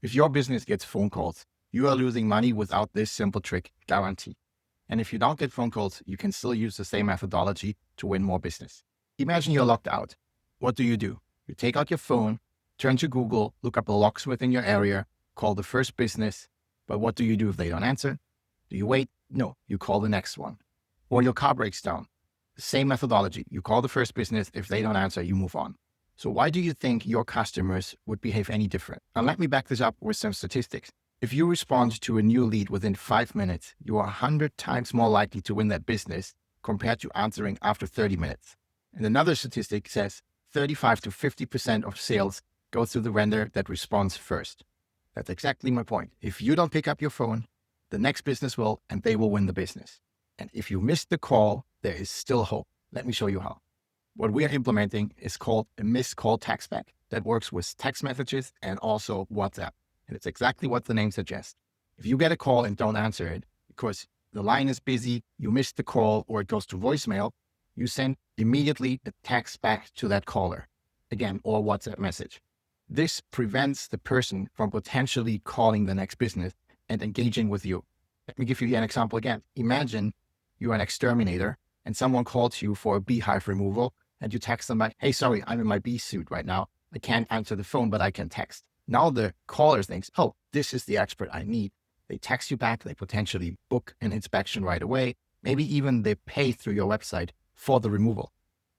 If your business gets phone calls, you are losing money without this simple trick guarantee. And if you don't get phone calls, you can still use the same methodology to win more business. Imagine you're locked out. What do? You take out your phone, turn to Google, look up the locksmith in your area, call the first business. But what do you do if they don't answer? Do you wait? No, you call the next one. Or your car breaks down. The same methodology. You call the first business. If they don't answer, you move on. So why do you think your customers would behave any different? Now, let me back this up with some statistics. If you respond to a new lead within 5 minutes, you are 100 times more likely to win that business compared to answering after 30 minutes. And another statistic says 35 to 50% of sales go through the vendor that responds first. That's exactly my point. If you don't pick up your phone, the next business will, and they will win the business. And if you missed the call, there is still hope. Let me show you how. What we are implementing is called a missed call text back that works with text messages and also WhatsApp. And it's exactly what the name suggests. If you get a call and don't answer it because the line is busy, you missed the call, or it goes to voicemail, you send immediately a text back to that caller, again, or WhatsApp message. This prevents the person from potentially calling the next business and engaging with you. Let me give you an example again. Imagine you're an exterminator and someone calls you for a beehive removal and you text them back, hey, sorry, I'm in my bee suit right now. I can't answer the phone, but I can text. Now the caller thinks, oh, this is the expert I need. They text you back. They potentially book an inspection right away. Maybe even they pay through your website for the removal.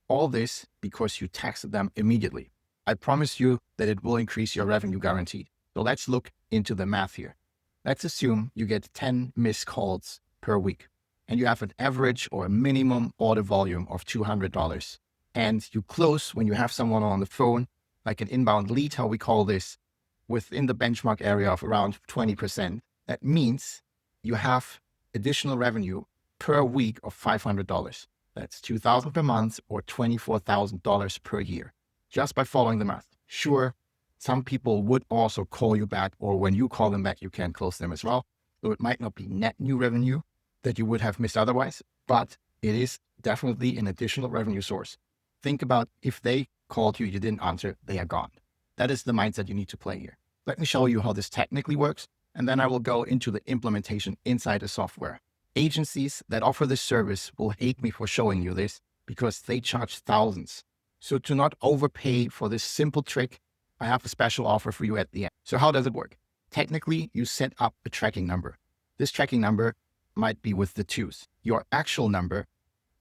All this because you texted them immediately. I promise you that it will increase your revenue guaranteed. So let's look into the math here. Let's assume you get 10 missed calls per week and you have an average or a minimum order volume of $200. And you close when you have someone on the phone, like an inbound lead, how we call this, within the benchmark area of around 20%. That means you have additional revenue per week of $500. That's $2,000 per month or $24,000 per year, just by following the math. Sure, some people would also call you back, or when you call them back, you can close them as well. So it might not be net new revenue that you would have missed otherwise, but it is definitely an additional revenue source. Think about if they called you, you didn't answer, they are gone. That is the mindset you need to play here. Let me show you how this technically works, and then I will go into the implementation inside the software. Agencies that offer this service will hate me for showing you this because they charge thousands. So to not overpay for this simple trick, I have a special offer for you at the end. So how does it work? Technically, you set up a tracking number. This tracking number might be with the 2s. Your actual number,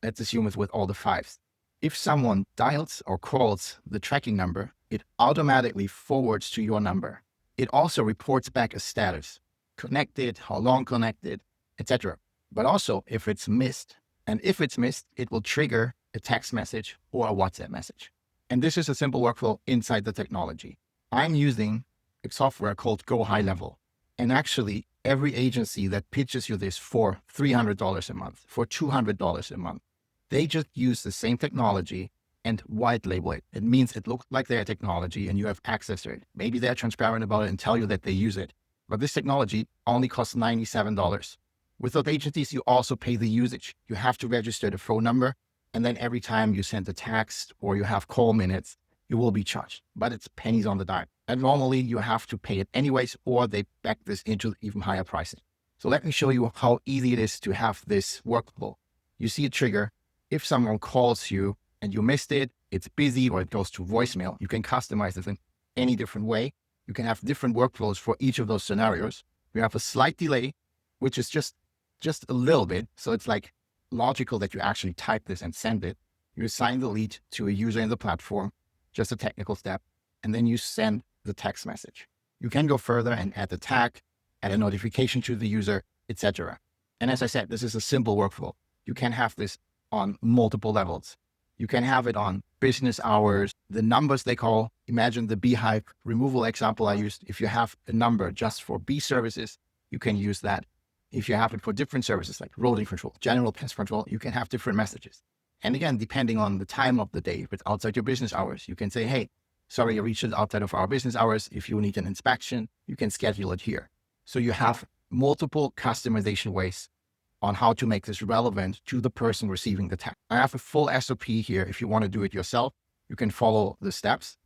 let's assume, is with all the 5s. If someone dials or calls the tracking number, it automatically forwards to your number. It also reports back a status, connected, how long connected, etc. But also if it's missed, and if it's missed, it will trigger a text message or a WhatsApp message. And this is a simple workflow inside the technology. I'm using a software called Go High Level. And actually every agency that pitches you this for $300 a month, for $200 a month, they just use the same technology and white label it. It means it looks like their technology and you have access to it. Maybe they're transparent about it and tell you that they use it. But this technology only costs $97. With those agencies, you also pay the usage. You have to register the phone number. And then every time you send a text or you have call minutes, you will be charged. But it's pennies on the dime. And normally you have to pay it anyways, or they back this into even higher pricing. So let me show you how easy it is to have this workflow. You see a trigger. If someone calls you and you missed it, it's busy, or it goes to voicemail, you can customize this in any different way. You can have different workflows for each of those scenarios. We have a slight delay, which is just a little bit. So it's like logical that you actually type this and send it. You assign the lead to a user in the platform, just a technical step, and then you send the text message. You can go further and add the tag, add a notification to the user, etc. And as I said, this is a simple workflow. You can have this on multiple levels. You can have it on business hours, the numbers they call. Imagine the beehive removal example I used. If you have a number just for bee services, you can use that. If you have it for different services like rodent control, general pest control, you can have different messages. And again, depending on the time of the day, if it's outside your business hours, you can say, hey, sorry, you reached it outside of our business hours. If you need an inspection, you can schedule it here. So you have multiple customization ways on how to make this relevant to the person receiving the text. I have a full SOP here. If you want to do it yourself, you can follow the steps.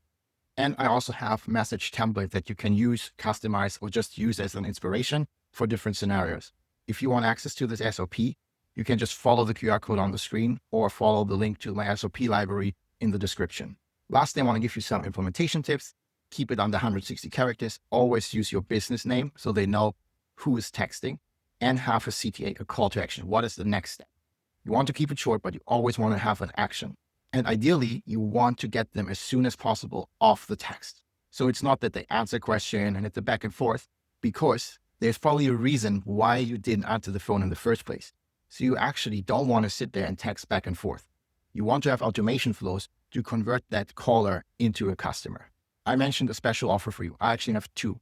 And I also have message templates that you can use, customize, or just use as an inspiration for different scenarios. If you want access to this SOP, you can just follow the QR code on the screen or follow the link to my SOP library in the description. Lastly, I want to give you some implementation tips. Keep it under 160 characters. Always use your business name so they know who is texting, and have a CTA, a call to action. What is the next step? You want to keep it short, but you always want to have an action. And ideally, you want to get them as soon as possible off the text. So it's not that they answer a question and it's a back and forth, because there's probably a reason why you didn't answer the phone in the first place. So you actually don't want to sit there and text back and forth. You want to have automation flows to convert that caller into a customer. I mentioned a special offer for you. I actually have two.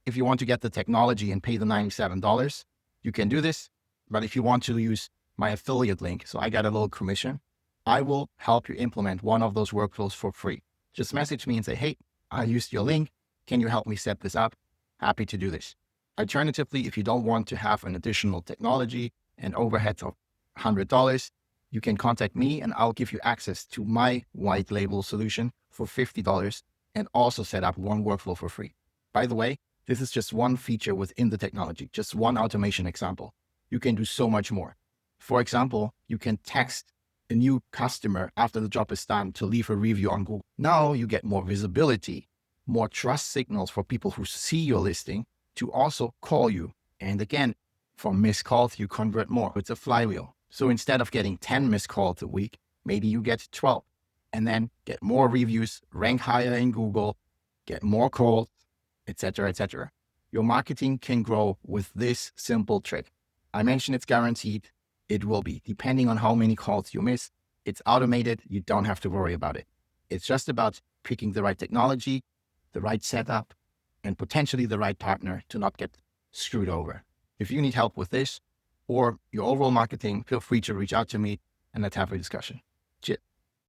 If you want to get the technology and pay the $97, you can do this. But if you want to use my affiliate link, so I got a little commission, I will help you implement one of those workflows for free. Just message me and say, hey, I used your link. Can you help me set this up? Happy to do this. Alternatively, if you don't want to have an additional technology and overhead of $100, you can contact me and I'll give you access to my white label solution for $50 and also set up one workflow for free. By the way, this is just one feature within the technology, just one automation example. You can do so much more. For example, you can text a new customer after the job is done to leave a review on Google. Now you get more visibility, more trust signals for people who see your listing to also call you. And again, from missed calls, you convert more. It's a flywheel. So instead of getting 10 missed calls a week, maybe you get 12 and then get more reviews, rank higher in Google, get more calls, etc., etc. Your marketing can grow with this simple trick. I mentioned it's guaranteed. It will be, depending on how many calls you miss. It's automated. You don't have to worry about it. It's just about picking the right technology, the right setup, and potentially the right partner to not get screwed over. If you need help with this or your overall marketing, feel free to reach out to me and let's have a discussion.